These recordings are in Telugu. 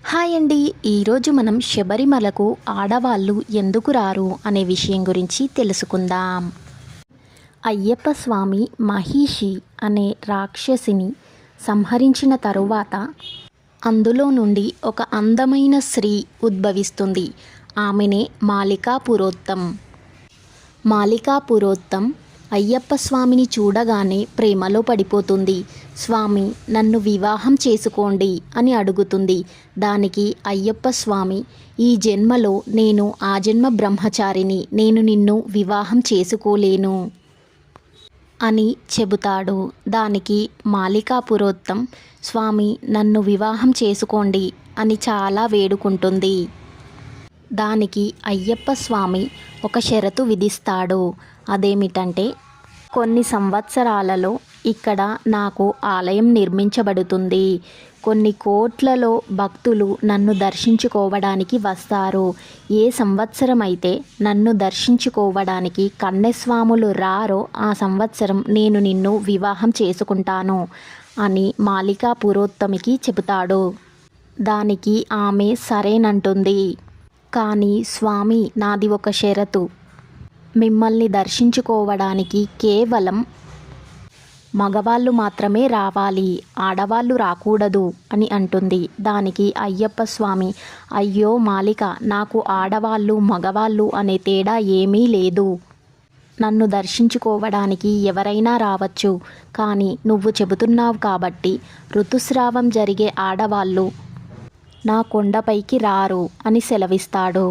హాయ్ అండి. ఈరోజు మనం శబరిమలకు ఆడవాళ్ళు ఎందుకు రారు అనే విషయం గురించి తెలుసుకుందాం. అయ్యప్ప స్వామి మహిషి అనే రాక్షసిని సంహరించిన తరువాత అందులో నుండి ఒక అందమైన స్త్రీ ఉద్భవిస్తుంది. ఆమెనే మాలికా పురోత్తం. మాలికా పురోత్తం అయ్యప్ప స్వామిని చూడగానే ప్రేమలో పడిపోతుంది. స్వామి, నన్ను వివాహం చేసుకోండి అని అడుగుతుంది. దానికి అయ్యప్ప స్వామి, ఈ జన్మలో నేను ఆజన్మ బ్రహ్మచారిని, నేను నిన్ను వివాహం చేసుకోలేను అని చెబుతాడు. దానికి మాలికా పురోత్తం, స్వామి నన్ను వివాహం చేసుకోండి అని చాలా వేడుకుంటుంది. దానికి అయ్యప్ప స్వామి ఒక షరతు విధిస్తాడు. అదేమిటంటే, కొన్ని సంవత్సరాలలో ఇక్కడ నాకు ఆలయం నిర్మించబడుతుంది. కొన్ని కోట్లలో భక్తులు నన్ను దర్శించుకోవడానికి వస్తారు. ఏ సంవత్సరం అయితే నన్ను దర్శించుకోవడానికి కన్యస్వాములు రారో ఆ సంవత్సరం నేను నిన్ను వివాహం చేసుకుంటాను అని మాలికా పురోత్తమికి చెబుతాడు. దానికి ఆమె సరేనంటుంది. కానీ స్వామి, నాది ఒక షరతు. మిమ్మల్ని దర్శించుకోవడానికి కేవలం మగవాళ్ళు మాత్రమే రావాలి, ఆడవాళ్ళు రాకూడదు అని అంటుంది. దానికి అయ్యప్ప స్వామి, అయ్యో మాలిక, నాకు ఆడవాళ్ళు మగవాళ్ళు అనే తేడా ఏమీ లేదు. నన్ను దర్శించుకోవడానికి ఎవరైనా రావచ్చు. కానీ నువ్వు చెబుతున్నావు కాబట్టి ఋతుస్రావం జరిగే ఆడవాళ్ళు నా కొండపైకి రారు అని సెలవిస్తాడు.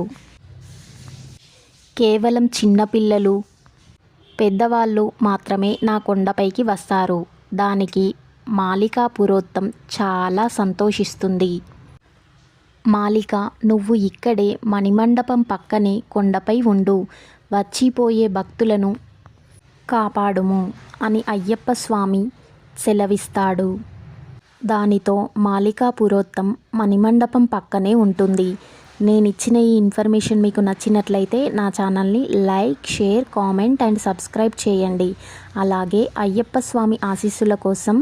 కేవలం చిన్నపిల్లలు, పెద్దవాళ్ళు మాత్రమే నా కొండపైకి వస్తారు. దానికి మాలికా పురోత్తం చాలా సంతోషిస్తుంది. మాలిక, నువ్వు ఇక్కడే మణిమండపం పక్కనే కొండపై ఉండు, వచ్చిపోయే భక్తులను కాపాడుము అని అయ్యప్ప స్వామి సెలవిస్తాడు. దానితో మాలికా పురోత్తం మణిమండపం పక్కనే ఉంటుంది. నేనిచ్చిన ఈ ఇన్ఫర్మేషన్ మీకు నచ్చినట్లయితే నా ఛానల్ని like, share, comment and subscribe చేయండి. అలాగే అయ్యప్ప స్వామి ఆశీస్సుల కోసం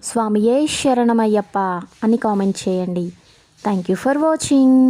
స్వామియే శరణమయ్యప్ప అని కామెంట్ చేయండి. Thank you for watching.